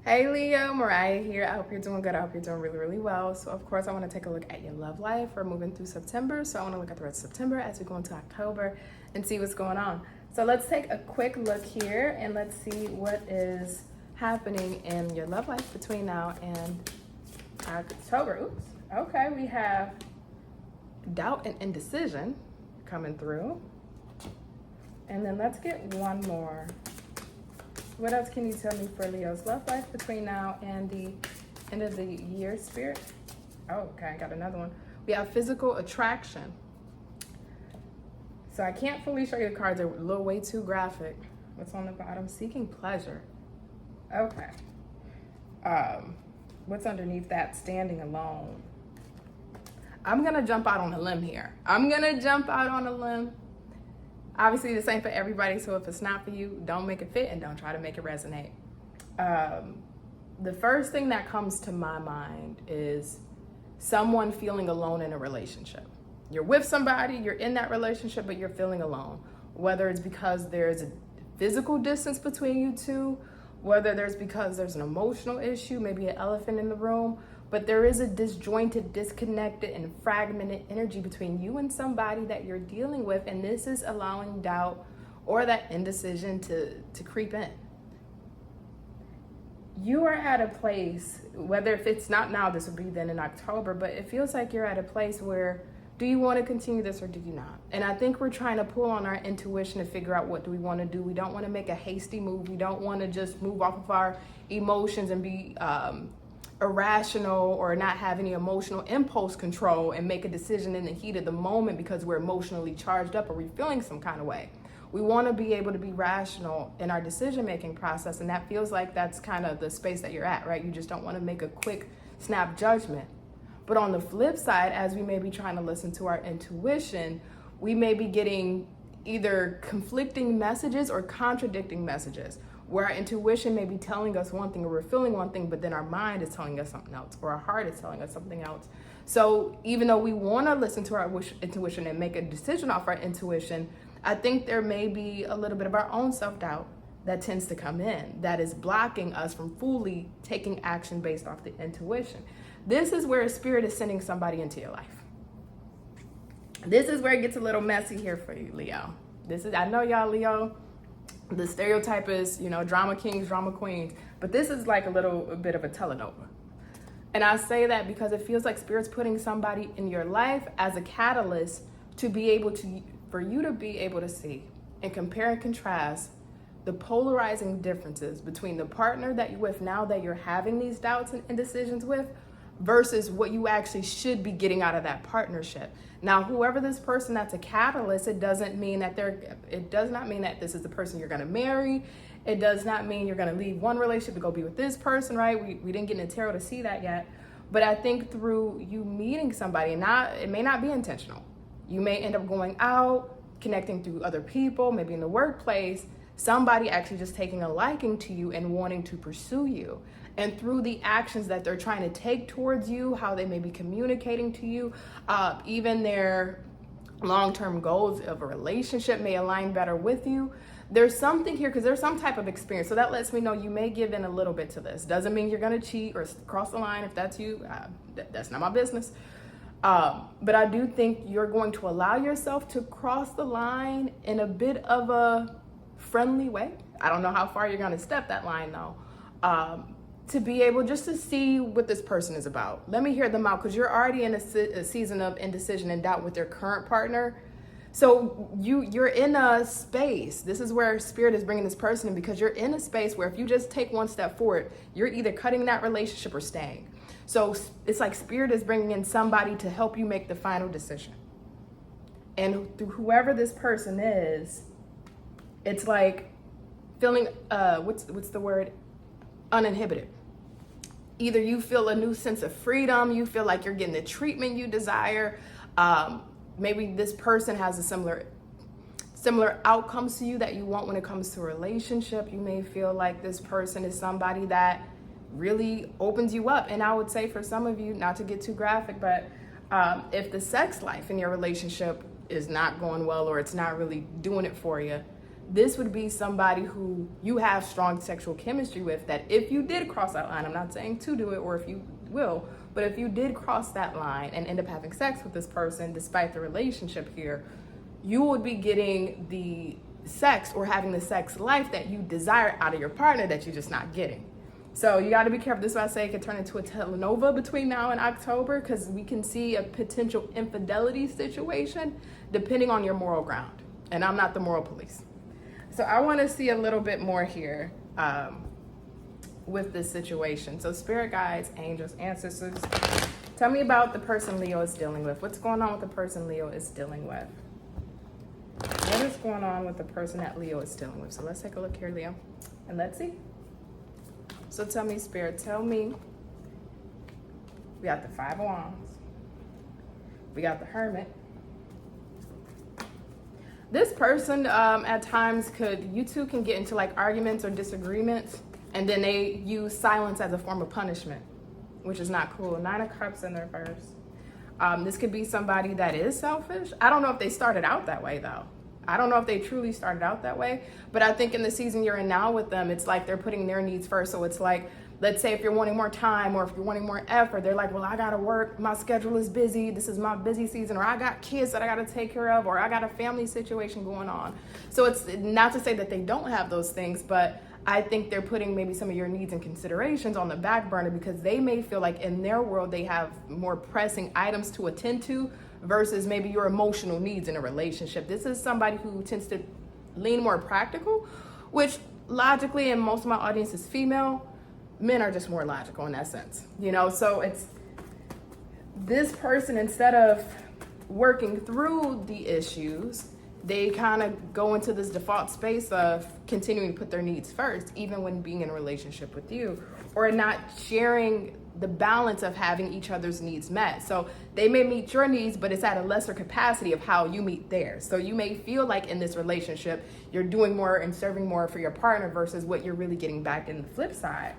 Hey Leo, Mariah here. I hope you're doing good. I hope you're doing really, really well. So of course I want to take a look at your love life. We're moving through September, so I want to look at the rest of September as we go into October and see what's going on. So let's take a quick look here and let's see what is happening in your love life between now and October. Oops. Okay, we have doubt and indecision coming through. And then let's get one more. What else can you tell me for Leo's love life between now and the end of the year, Spirit? Oh, okay, I got another one. We have physical attraction. So I can't fully show you the cards. They're a little way too graphic. What's on the bottom? Seeking pleasure. Okay. What's underneath that? Standing alone. I'm going to jump out on a limb here. Obviously, this ain't for everybody, so if it's not for you, don't make it fit and don't try to make it resonate. The first thing that comes to my mind is someone feeling alone in a relationship. You're with somebody, you're in that relationship, but you're feeling alone. Whether it's because there's a physical distance between you two, whether there's because there's an emotional issue, maybe an elephant in the room, but there is a disjointed, disconnected, and fragmented energy between you and somebody that you're dealing with, and this is allowing doubt or that indecision to creep in. You are at a place, whether if it's not now, this would be then in October, but it feels like you're at a place where, do you want to continue this or do you not? And I think we're trying to pull on our intuition to figure out what do we want to do. We don't want to make a hasty move. We don't want to just move off of our emotions and be irrational or not have any emotional impulse control and make a decision in the heat of the moment because we're emotionally charged up or we're feeling some kind of way. We want to be able to be rational in our decision-making process, and that feels like that's kind of the space that you're at, right? You just don't want to make a quick snap judgment. But on the flip side, as we may be trying to listen to our intuition, we may be getting either conflicting messages or contradicting messages, where our intuition may be telling us one thing or we're feeling one thing, but then our mind is telling us something else or our heart is telling us something else. So even though we want to listen to our intuition and make a decision off our intuition, I think there may be a little bit of our own self-doubt that tends to come in that is blocking us from fully taking action based off the intuition. This is where Spirit is sending somebody into your life. This is where it gets a little messy here for you, Leo. I know y'all, Leo, the stereotype is, drama kings, drama queens, but this is like a bit of a telenova. And I say that because it feels like Spirit's putting somebody in your life as a catalyst for you to be able to see and compare and contrast the polarizing differences between the partner that you're with now that you're having these doubts and indecisions with versus what you actually should be getting out of that partnership. Now, whoever this person that's a catalyst, it does not mean that this is the person you're going to marry. It does not mean you're going to leave one relationship to go be with this person, right? We didn't get in the tarot to see that yet. But I think through you meeting somebody, it may not be intentional. You may end up going out, connecting through other people, maybe in the workplace, somebody actually just taking a liking to you and wanting to pursue you. And through the actions that they're trying to take towards you, how they may be communicating to you, even their long-term goals of a relationship may align better with you. There's something here because there's some type of experience. So that lets me know you may give in a little bit to this. Doesn't mean you're going to cheat or cross the line. If that's you, that's not my business. But I do think you're going to allow yourself to cross the line in a bit of a friendly way. I don't know how far you're going to step that line though. To be able just to see what this person is about. Let me hear them out because you're already in a season of indecision and doubt with your current partner. So you're in a space. This is where Spirit is bringing this person in because you're in a space where if you just take one step forward, you're either cutting that relationship or staying. So it's like Spirit is bringing in somebody to help you make the final decision. And through whoever this person is, it's like feeling, what's the word? Uninhibited. Either you feel a new sense of freedom, you feel like you're getting the treatment you desire. Maybe this person has a similar outcomes to you that you want when it comes to a relationship. You may feel like this person is somebody that really opens you up. And I would say for some of you, not to get too graphic, but if the sex life in your relationship is not going well or it's not really doing it for you, this would be somebody who you have strong sexual chemistry with, that if you did cross that line, I'm not saying to do it or if you will, but if you did cross that line and end up having sex with this person despite the relationship here, you would be getting the sex or having the sex life that you desire out of your partner that you're just not getting. So you got to be careful. This is why I say it could turn into a telenova between now and October, because we can see a potential infidelity situation depending on your moral ground. And I'm not the moral police. So I want to see a little bit more here with this situation. So spirit guides, angels, ancestors, tell me about the person Leo is dealing with. What's going on with the person Leo is dealing with? What is going on with the person that Leo is dealing with? So let's take a look here, Leo, and let's see. So tell me, Spirit, tell me. We got the Five of Wands. We got the Hermit. This person, at times, you two can get into like arguments or disagreements, and then they use silence as a form of punishment, which is not cool. Nine of Cups in the reverse. This could be somebody that is selfish. I don't know if they started out that way, though. I don't know if they truly started out that way, but I think in the season you're in now with them, it's like they're putting their needs first. So it's like, let's say if you're wanting more time or if you're wanting more effort, they're like, well, I gotta work, my schedule is busy, this is my busy season, or I got kids that I gotta take care of, or I got a family situation going on. So it's not to say that they don't have those things, but I think they're putting maybe some of your needs and considerations on the back burner because they may feel like in their world they have more pressing items to attend to versus maybe your emotional needs in a relationship. This is somebody who tends to lean more practical, which logically, and most of my audience is female, men are just more logical in that sense, you know? So it's this person, instead of working through the issues, they kind of go into this default space of continuing to put their needs first, even when being in a relationship with you, or not sharing the balance of having each other's needs met. So they may meet your needs, but it's at a lesser capacity of how you meet theirs. So you may feel like in this relationship, you're doing more and serving more for your partner versus what you're really getting back in the flip side.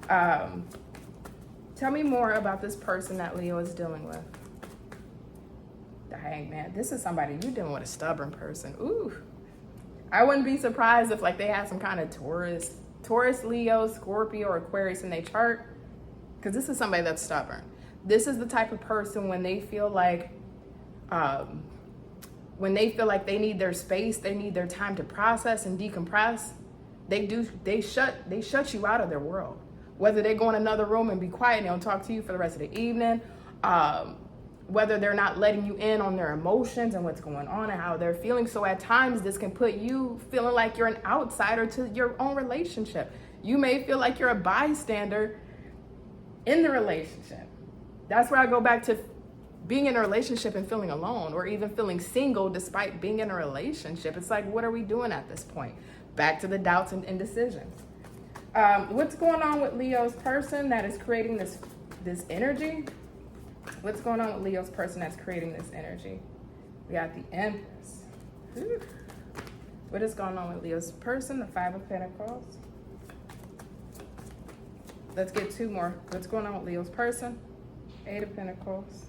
Tell me more about this person that Leo is dealing with. The Hangman. This is somebody you're dealing with, a stubborn person. Ooh. I wouldn't be surprised if like they had some kind of Taurus, Leo, Scorpio, or Aquarius in their chart. Because this is somebody that's stubborn. This is the type of person when they feel like they need their space, they need their time to process and decompress, they shut you out of their world. Whether they go in another room and be quiet and they don't talk to you for the rest of the evening, whether they're not letting you in on their emotions and what's going on and how they're feeling. So at times this can put you feeling like you're an outsider to your own relationship. You may feel like you're a bystander in the relationship. That's where I go back to being in a relationship and feeling alone, or even feeling single despite being in a relationship. It's like, what are we doing at this point? Back to the doubts and indecisions. What's going on with Leo's person that is creating this energy? What's going on with Leo's person that's creating this energy? We got the Empress. Whew. What is going on with Leo's person? The Five of Pentacles. Let's get two more. What's going on with Leo's person? Eight of Pentacles.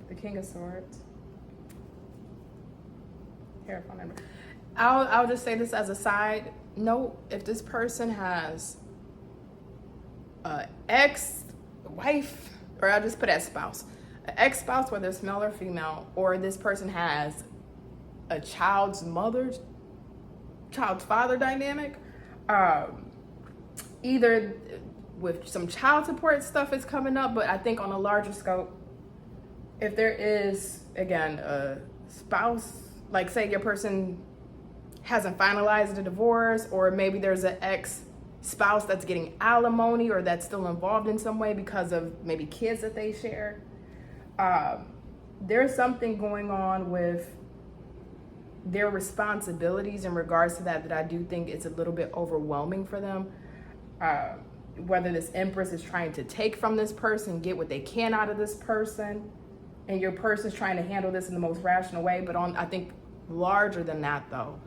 The King of Swords. Terrifying number. I'll just say this as a side note. If this person has an ex-wife, or I'll just put as spouse, an ex-spouse, whether it's male or female, or this person has a child's father dynamic, either with some child support stuff is coming up, but I think on a larger scope, if there is, again, a spouse, like say your person hasn't finalized a divorce, or maybe there's an ex-spouse that's getting alimony or that's still involved in some way because of maybe kids that they share. There's something going on with their responsibilities in regards to that I do think is a little bit overwhelming for them. Whether this Empress is trying to take from this person, get what they can out of this person, and your person's trying to handle this in the most rational way. But I think larger than that though,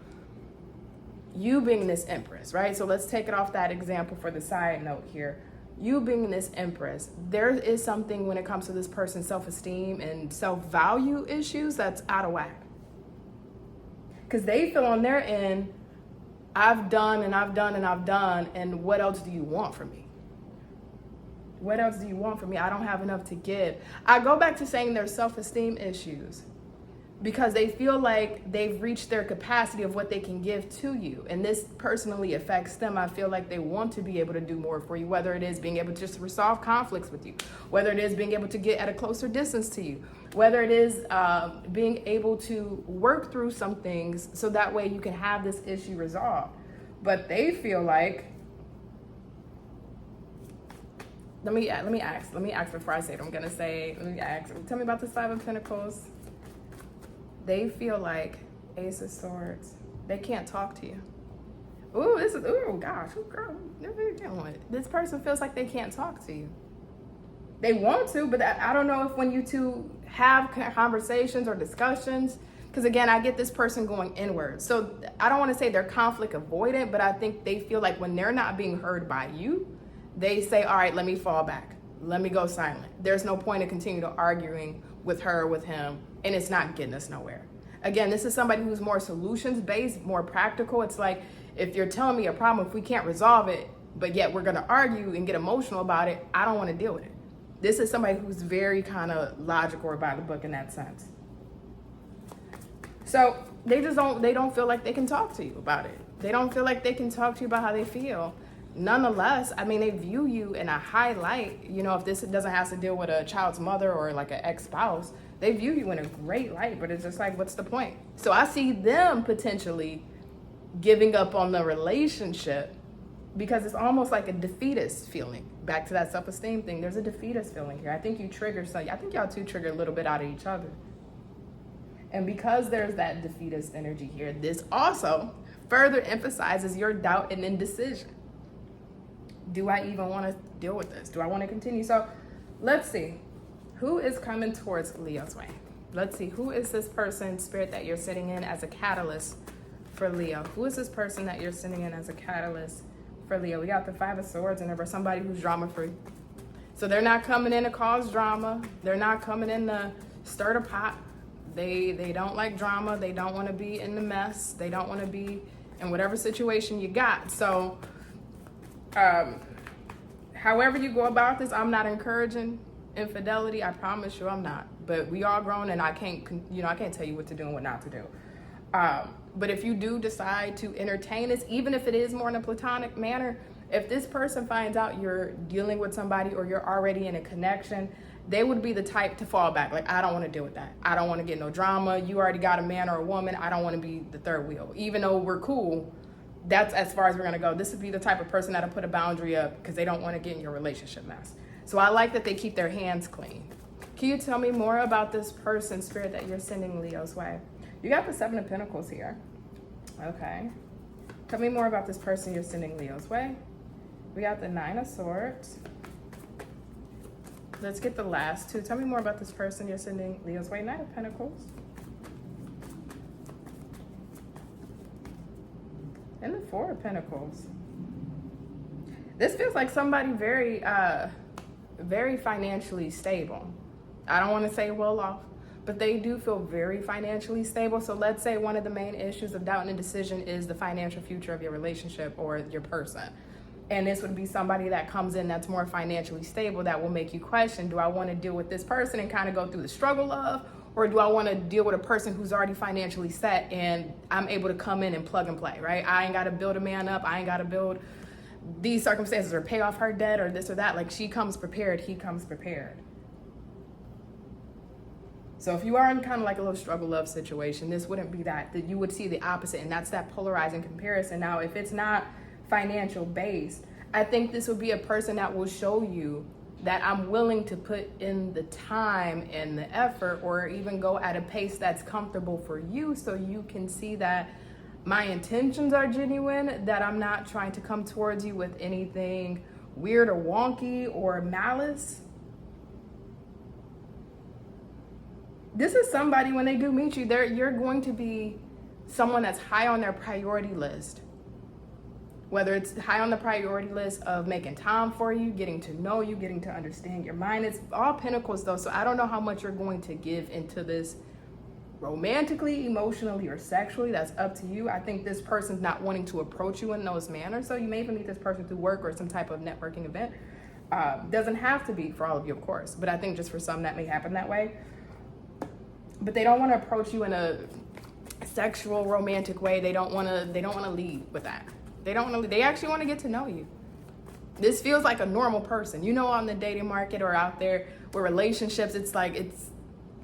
you being this Empress, right? So let's take it off that example for the side note here. You being this Empress, there is something when it comes to this person's self-esteem and self-value issues that's out of whack. Because they feel on their end I've done and I've done and I've done, and what else do you want from me? What else do you want from me? I don't have enough to give. I go back to saying there's self-esteem issues because they feel like they've reached their capacity of what they can give to you. And this personally affects them. I feel like they want to be able to do more for you, whether it is being able to just resolve conflicts with you, whether it is being able to get at a closer distance to you, whether it is being able to work through some things so that way you can have this issue resolved. But they feel like, let me ask before I say it. I'm gonna say, let me ask, tell me about the Five of Pentacles. They feel like Ace of Swords. They can't talk to you. Ooh, gosh, girl, this person feels like they can't talk to you. They want to, but I don't know if when you two have conversations or discussions, because again, I get this person going inward. So I don't want to say they're conflict avoidant, but I think they feel like when they're not being heard by you, they say, all right, let me fall back. Let me go silent. There's no point in continuing to arguing with her or with him, and it's not getting us nowhere. Again, this is somebody who's more solutions-based, more practical. It's like, if you're telling me a problem, if we can't resolve it, but yet we're gonna argue and get emotional about it, I don't wanna deal with it. This is somebody who's very kind of logical or by the book in that sense. So they don't feel like they can talk to you about it. They don't feel like they can talk to you about how they feel. Nonetheless, I mean, they view you in a high light. You know, if this doesn't have to deal with a child's mother or like an ex-spouse, they view you in a great light, but it's just like, what's the point? So I see them potentially giving up on the relationship because it's almost like a defeatist feeling. Back to that self-esteem thing, there's a defeatist feeling here. I think you triggered something. I think y'all two triggered a little bit out of each other. And because there's that defeatist energy here, this also further emphasizes your doubt and indecision. Do I even want to deal with this? Do I want to continue? So let's see. Who is coming towards Leo's way? Let's see. Who is this person, Spirit, that you're sitting in as a catalyst for Leo? Who is this person that you're sitting in as a catalyst for Leo? We got the Five of Swords and there's somebody who's drama-free. So they're not coming in to cause drama. They're not coming in to stir the pot. They don't like drama. They don't want to be in the mess. They don't want to be in whatever situation you got. So however you go about this, I'm not encouraging infidelity. I promise you I'm not. But we all grown and I can't tell you what to do and what not to do. But if you do decide to entertain this, even if it is more in a platonic manner, if this person finds out you're dealing with somebody or you're already in a connection, they would be the type to fall back. Like, I don't want to deal with that. I don't want to get no drama. You already got a man or a woman. I don't want to be the third wheel. Even though we're cool, that's as far as we're going to go. This would be the type of person that'll put a boundary up because they don't want to get in your relationship mess. So I like that they keep their hands clean. Can you tell me more about this person, Spirit, that you're sending Leo's way? You got the Seven of Pentacles here. Okay. Tell me more about this person you're sending Leo's way. We got the Nine of Swords. Let's get the last two. Tell me more about this person you're sending Leo's way. Nine of Pentacles. And the Four of Pentacles. This feels like somebody very, very financially stable. I don't want to say well off, but they do feel very financially stable. So let's say one of the main issues of doubt and indecision is the financial future of your relationship or your person. And this would be somebody that comes in that's more financially stable that will make you question, do I want to deal with this person and kind of go through the struggle of, or do I want to deal with a person who's already financially set and I'm able to come in and plug and play, right? I ain't got to build a man up. I ain't got to build these circumstances or pay off her debt or this or that. Like, she comes prepared, he comes prepared. So if you are in kind of like a little struggle love situation, this wouldn't be that you would see the opposite, and that's that polarizing comparison. Now, if it's not financial based, I think this would be a person that will show you that I'm willing to put in the time and the effort, or even go at a pace that's comfortable for you, so you can see that my intentions are genuine, that I'm not trying to come towards you with anything weird or wonky or malice. This is somebody, when they do meet you, you're going to be someone that's high on their priority list. Whether it's high on the priority list of making time for you, getting to know you, getting to understand your mind. It's all pentacles though, so I don't know how much you're going to give into this romantically, emotionally, or sexually. That's up to you. I think this person's not wanting to approach you in those manners. So you may even meet this person through work or some type of networking event. Doesn't have to be for all of you, of course, but I think just for some that may happen that way. But they don't want to approach you in a sexual, romantic way. They don't want to lead with that. They actually want to get to know you. This feels like a normal person. You know, on the dating market or out there with relationships,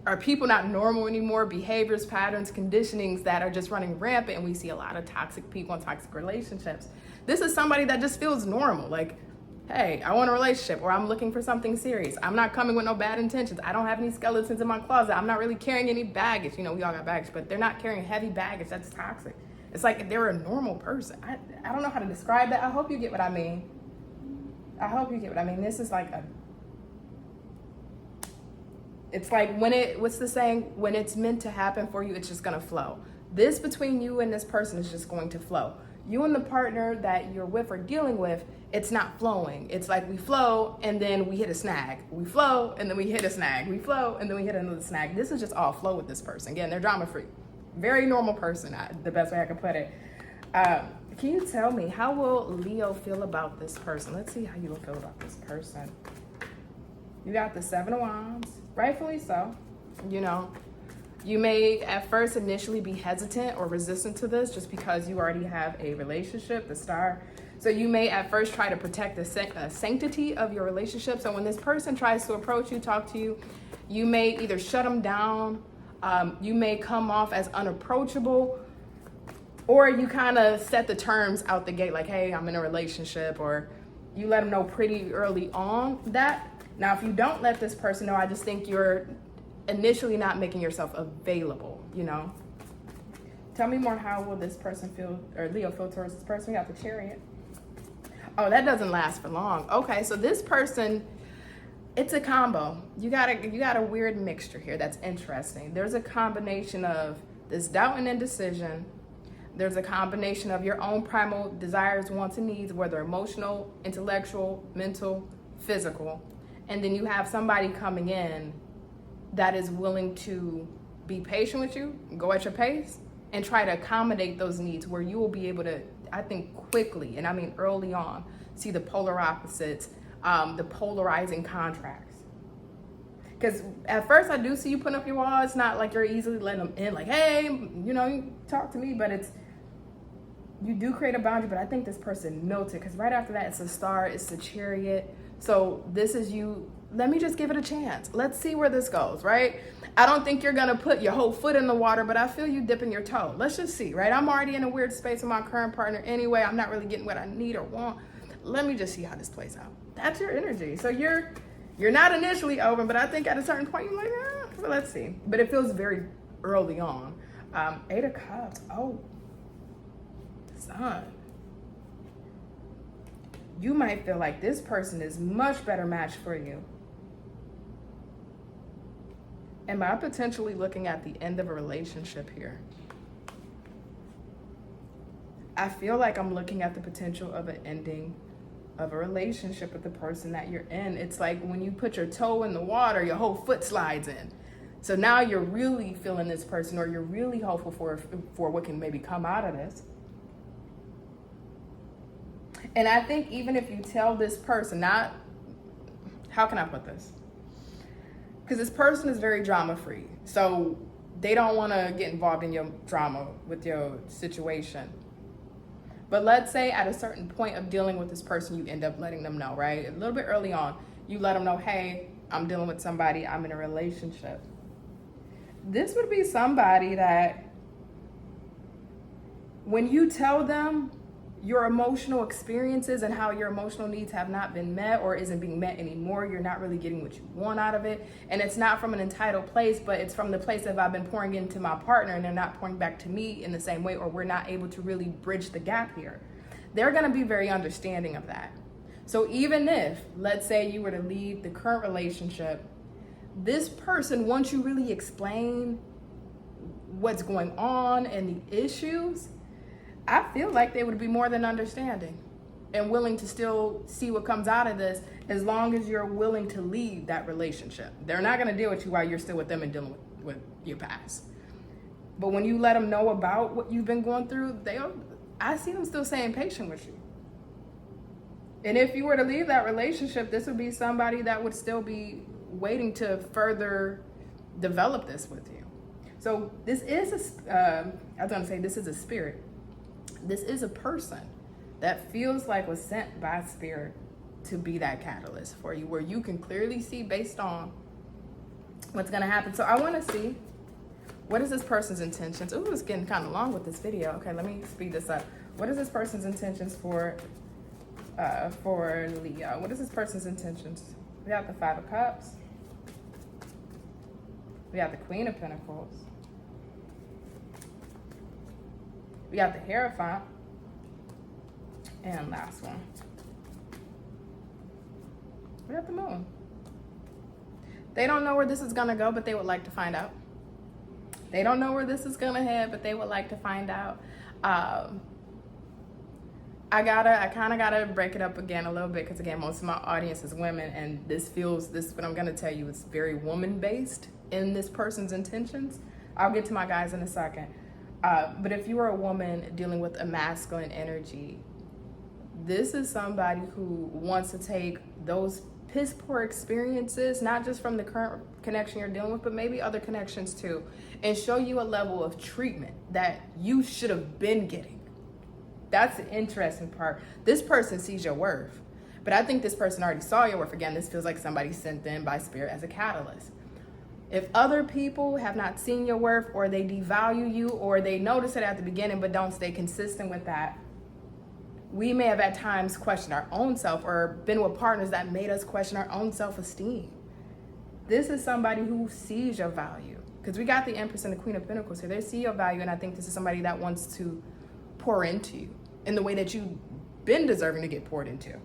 are people not normal anymore? Behaviors, patterns, conditionings that are just running rampant, and we see a lot of toxic people and toxic relationships. This is somebody that just feels normal. Like, hey, I want a relationship, or I'm looking for something serious. I'm not coming with no bad intentions. I don't have any skeletons in my closet. I'm not really carrying any baggage. You know, we all got baggage, but they're not carrying heavy baggage. That's toxic. It's like they're a normal person. I don't know how to describe that. I hope you get what I mean. This is like it's like what's the saying? When it's meant to happen for you, it's just gonna flow. This between you and this person is just going to flow. You and the partner that you're with or dealing with, it's not flowing. It's like we flow and then we hit a snag. We flow and then we hit a snag. We flow and then we hit another snag. This is just all flow with this person. Again, they're drama free. Very normal person, the best way I can put it. Can you tell me, how will Leo feel about this person? Let's see how you will feel about this person. You got the 7 of Wands, rightfully so. You know, you may at first initially be hesitant or resistant to this just because you already have a relationship, the Star. So you may at first try to protect the sanctity of your relationship. So when this person tries to approach you, talk to you, you may either shut them down, you may come off as unapproachable, or you kind of set the terms out the gate like, hey, I'm in a relationship, or you let them know pretty early on that. Now, if you don't let this person know, I just think you're initially not making yourself available, you know? Tell me more, how will this person feel, or Leo feel towards this person? We got the Chariot. Oh, that doesn't last for long. Okay, so this person, it's a combo. You got a weird mixture here that's interesting. There's a combination of this doubt and indecision. There's a combination of your own primal desires, wants, and needs, whether emotional, intellectual, mental, physical. And then you have somebody coming in that is willing to be patient with you, go at your pace, and try to accommodate those needs, where you will be able to, I think, quickly, and I mean early on, see the polar opposites, the polarizing contracts. Because at first I do see you putting up your wall. It's not like you're easily letting them in, like, hey, you know, you talk to me, but you do create a boundary. But I think this person knows it, because right after that, it's a Star, it's the Chariot. So this is you, let me just give it a chance. Let's see where this goes, right? I don't think you're gonna put your whole foot in the water, but I feel you dipping your toe. Let's just see, right? I'm already in a weird space with my current partner anyway. I'm not really getting what I need or want. Let me just see how this plays out. That's your energy. So you're not initially open, but I think at a certain point you're like, well, let's see. But it feels very early on. 8 of Cups. Oh, Sun. You might feel like this person is much better match for you. Am I potentially looking at the end of a relationship here? I feel like I'm looking at the potential of an ending of a relationship with the person that you're in. It's like when you put your toe in the water, your whole foot slides in. So now you're really feeling this person, or you're really hopeful for what can maybe come out of this. And I think even if you tell this person, how can I put this? Because this person is very drama free. So they don't want to get involved in your drama with your situation. But let's say at a certain point of dealing with this person, you end up letting them know, right? A little bit early on, you let them know, hey, I'm dealing with somebody, I'm in a relationship. This would be somebody that when you tell them your emotional experiences and how your emotional needs have not been met or isn't being met anymore, you're not really getting what you want out of it. And it's not from an entitled place, but it's from the place of I've been pouring into my partner and they're not pouring back to me in the same way, or we're not able to really bridge the gap here. They're gonna be very understanding of that. So even if, let's say you were to leave the current relationship, this person, once you really explain what's going on and the issues, I feel like they would be more than understanding and willing to still see what comes out of this, as long as you're willing to leave that relationship. They're not going to deal with you while you're still with them and dealing with your past. But when you let them know about what you've been going through, I see them still staying patient with you. And if you were to leave that relationship, this would be somebody that would still be waiting to further develop this with you. So this is I was going to say this is a spirit. This is a person that feels like was sent by spirit to be that catalyst for you, where you can clearly see based on what's going to happen. So I want to see, what is this person's intentions? Ooh, it's getting kind of long with this video. Okay, let me speed this up. What is this person's intentions for Leo? What is this person's intentions? We have the Five of Cups. We have the Queen of Pentacles. We got the Hierophant. And last one, we have the Moon. They don't know where this is gonna go, but they would like to find out. They don't know where this is gonna head, but they would like to find out. I kind of gotta break it up again a little bit, because again, most of my audience is women, and what I'm gonna tell you is very woman based in this person's intentions. I'll get to my guys in a second. But if you are a woman dealing with a masculine energy, this is somebody who wants to take those piss poor experiences, not just from the current connection you're dealing with, but maybe other connections too, and show you a level of treatment that you should have been getting. That's the interesting part. This person sees your worth, but I think this person already saw your worth. Again, this feels like somebody sent in by spirit as a catalyst. If other people have not seen your worth, or they devalue you, or they notice it at the beginning but don't stay consistent with that, we may have at times questioned our own self, or been with partners that made us question our own self-esteem. This is somebody who sees your value, because we got the Empress and the Queen of Pentacles here. They see your value, and I think this is somebody that wants to pour into you in the way that you've been deserving to get poured into.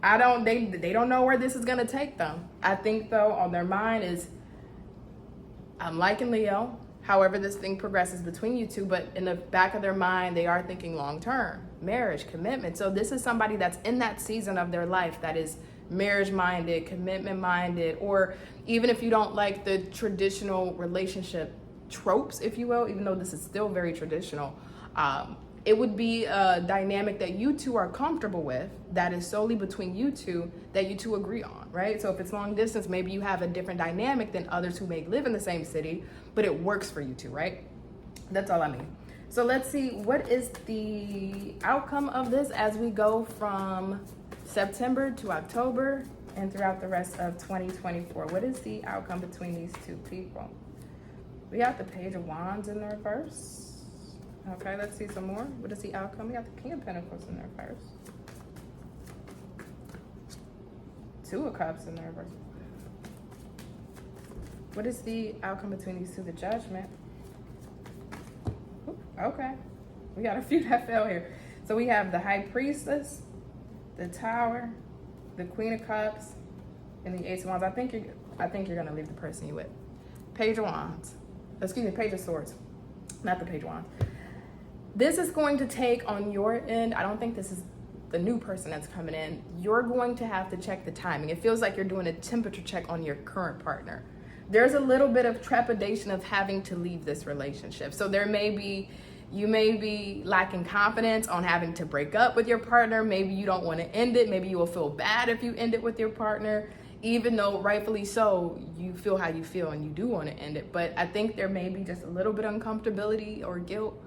They don't know where this is gonna take them. I think though, on their mind is, I'm liking Leo, however this thing progresses between you two, but in the back of their mind, they are thinking long-term, marriage, commitment. So this is somebody that's in that season of their life that is marriage-minded, commitment-minded, or even if you don't like the traditional relationship tropes, if you will, even though this is still very traditional, it would be a dynamic that you two are comfortable with, that is solely between you two, that you two agree on, right? So if it's long distance, maybe you have a different dynamic than others who may live in the same city, but it works for you two, right? That's all I mean. So let's see, what is the outcome of this as we go from September to October and throughout the rest of 2024? What is the outcome between these two people? We got the Page of Wands in the reverse. Okay, let's see some more. What is the outcome? We got the King of Pentacles in the reverse. Two of Cups in the reverse. What is the outcome between these two? The Judgment. Ooh, okay, we got a few that fell here. So we have the High Priestess, the Tower, the Queen of Cups, and the Ace of Wands. I think you're gonna leave the person you with. Page of Wands. Excuse me, Page of Swords. Not the Page of Wands. This is going to take on your end. I don't think this is the new person that's coming in. You're going to have to check the timing. It feels like you're doing a temperature check on your current partner. There's a little bit of trepidation of having to leave this relationship. So you may be lacking confidence on having to break up with your partner. Maybe you don't want to end it. Maybe you will feel bad if you end it with your partner, even though rightfully so, you feel how you feel and you do want to end it. But I think there may be just a little bit of uncomfortability or guilt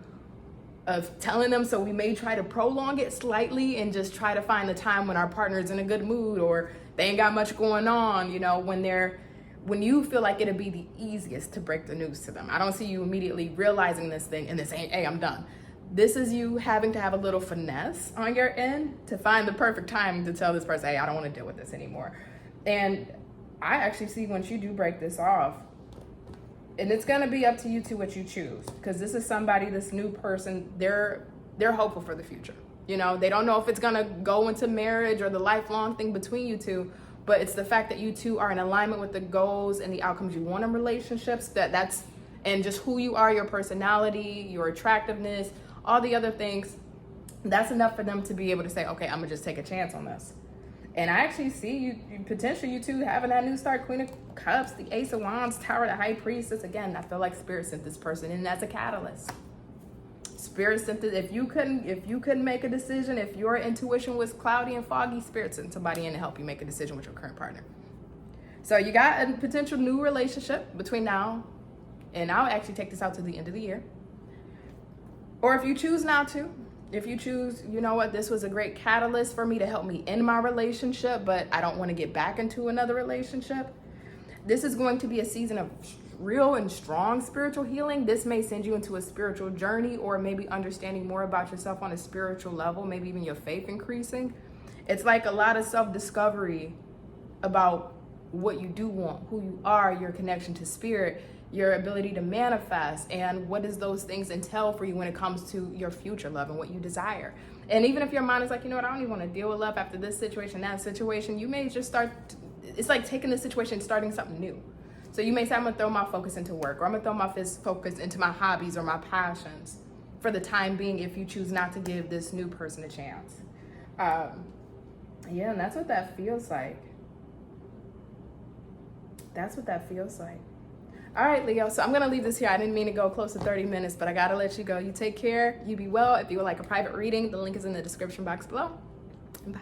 of telling them, so we may try to prolong it slightly and just try to find the time when our partner is in a good mood, or they ain't got much going on, you know, when you feel like it'd be the easiest to break the news to them. I don't see you immediately realizing this thing and then saying, hey, I'm done. This is you having to have a little finesse on your end to find the perfect time to tell this person, hey, I don't want to deal with this anymore. And I actually see once you do break this off, and it's going to be up to you two what you choose, because this is somebody, this new person, they're hopeful for the future. You know, they don't know if it's going to go into marriage or the lifelong thing between you two, but it's the fact that you two are in alignment with the goals and the outcomes you want in relationships, and just who you are, your personality, your attractiveness, all the other things, that's enough for them to be able to say, okay, I'm gonna just take a chance on this. And I actually see you potentially you two having that new start. Queen of Cups, the Ace of Wands, Tower, the High Priestess. Again, I feel like Spirit sent this person in as a catalyst. Spirit sent it. If you couldn't make a decision, if your intuition was cloudy and foggy, Spirit sent somebody in to help you make a decision with your current partner. So you got a potential new relationship between now, and I'll actually take this out to the end of the year. Or if you choose not to, if you choose, you know what, this was a great catalyst for me to help me in my relationship, but I don't want to get back into another relationship. This is going to be a season of real and strong spiritual healing. This may send you into a spiritual journey, or maybe understanding more about yourself on a spiritual level, maybe even your faith increasing. It's like a lot of self-discovery about what you do want, who you are, your connection to spirit, your ability to manifest, and what does those things entail for you when it comes to your future love and what you desire. And even if your mind is like, you know what, I don't even want to deal with love after this situation, that situation, you may just start, it's like taking the situation and starting something new. So you may say, I'm gonna throw my focus into work, or I'm gonna throw my focus into my hobbies or my passions for the time being, if you choose not to give this new person a chance. Yeah, and that's what that feels like. That's what that feels like. All right, Leo, so I'm going to leave this here. I didn't mean to go close to 30 minutes, but I got to let you go. You take care. You be well. If you would like a private reading, the link is in the description box below. Bye.